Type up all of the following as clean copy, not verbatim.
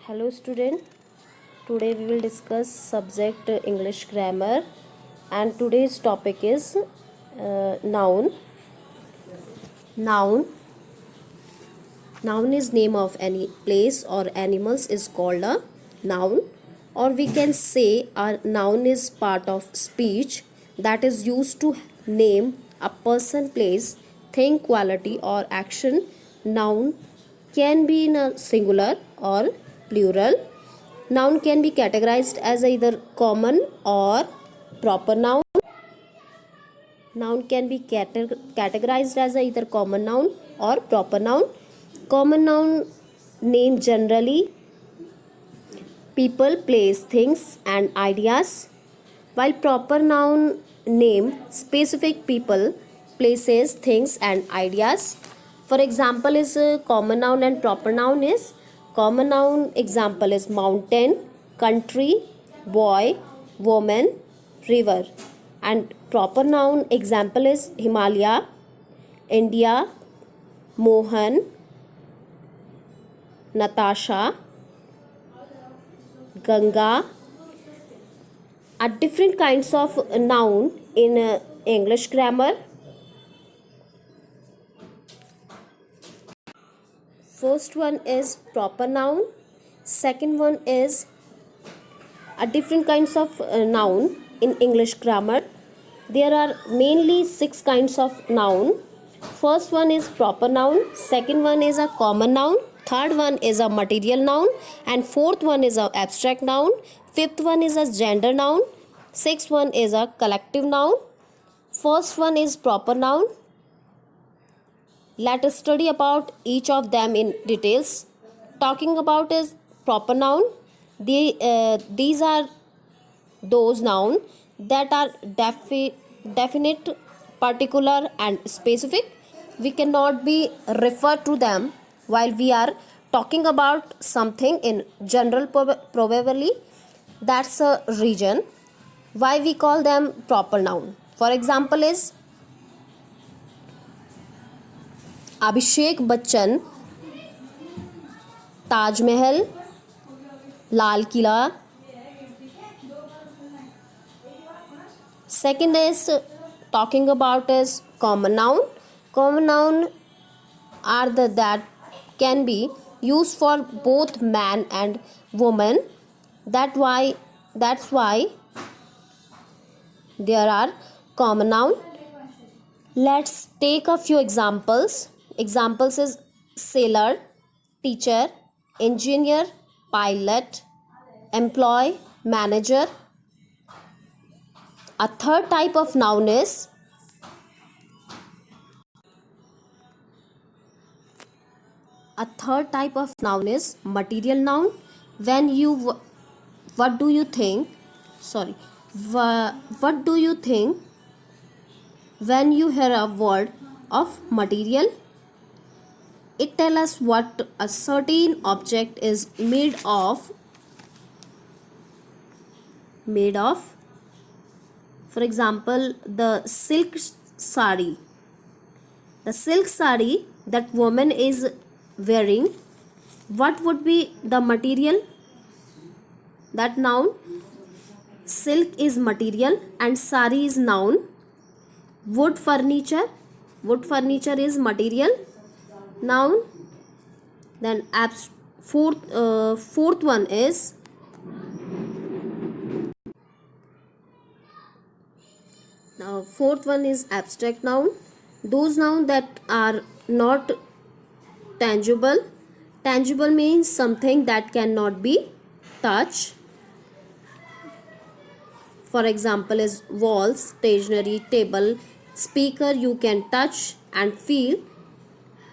Hello student, today we will discuss subject English grammar and today's topic is noun. Noun. Noun is name of any place or animals is called a noun, or we can say a noun is part of speech that is used to name a person, place, thing, quality or action. Noun can be in a singular or plural. Noun can be categorized as either common or proper noun. Noun can be categorized as either common noun or proper noun. Common noun name generally people, place, things and ideas, while proper noun name specific people, places, things and ideas. For example is common noun and proper noun is common noun example is mountain, country, boy, woman, river, and proper noun example is Himalaya, India, Mohan, Natasha, Ganga are different kinds of noun in English grammar. First one is proper noun, second one is a different kinds of noun in English grammar. There are mainly 6 kinds of noun. First one is proper noun, second one is a common noun, third one is a material noun, and fourth one is a abstract noun, fifth one is a gender noun, sixth one is a collective noun. First one is proper noun. Let us study about each of them in details. Talking about is proper noun. These are those noun that are definite, particular and specific. We cannot be referred to them while we are talking about something in general. Probably that's a region. Why we call them proper noun? For example is Abhishek Bachchan, Taj Mahal, Lal Kila. Second is talking about is common noun. Common noun are the that can be used for both man and woman. That's why there are common noun. Let's take a few examples. Examples is sailor, teacher, engineer, pilot, employee, manager. A third type of noun is material noun. When you what do you think? Sorry. What do you think when you hear a word of material? It tells us what a certain object is made of. For example, the silk sari. The silk sari that woman is wearing, what would be the material? That noun. Silk is material and sari is noun. Wood furniture is material, noun. Then fourth one is abstract noun. Those noun that are not tangible. Tangible means something that cannot be touched. For example is walls, stationery, table, speaker. You can touch and feel.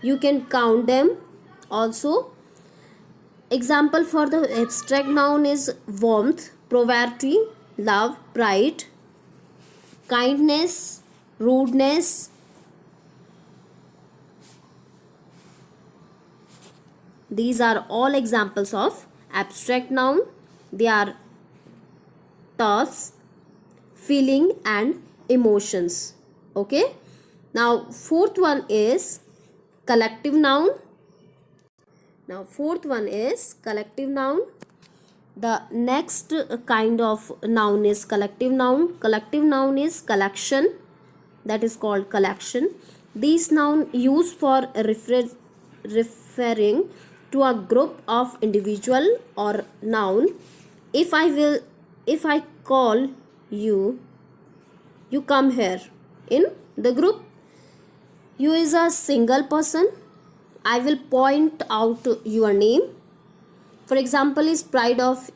You can count them also. Example for the abstract noun is warmth, poverty, love, pride, kindness, rudeness. These are all examples of abstract noun. They are thoughts, feeling and emotions. Okay. Now fourth one is collective noun. Now fourth one is collective noun. The next kind of noun is collective noun. Collective noun is collection, that is called collection. These noun used for referring to a group of individual or noun. If I call you, you come here in the group. You is a single person. I will point out your name. For example, is pride of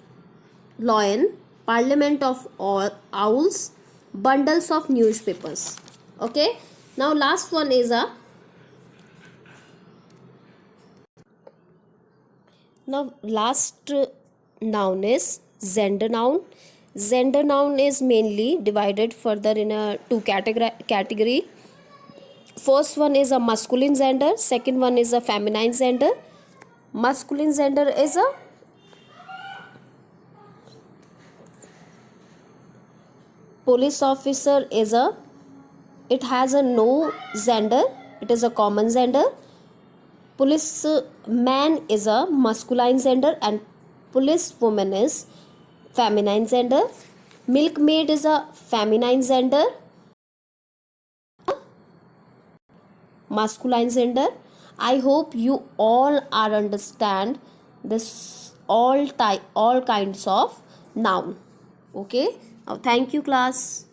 lion, parliament of owls, bundles of newspapers. Okay, now last one is a noun is gender noun. Gender noun is mainly divided further in a two category. First one is a masculine gender, second one is a feminine gender. Masculine gender is a police officer, it has a no gender, it is a common gender. Police man is a masculine gender and police woman is feminine gender. Milkmaid is a feminine gender, masculine gender. I hope you all are understand this all kinds of noun. Okay, now thank you class.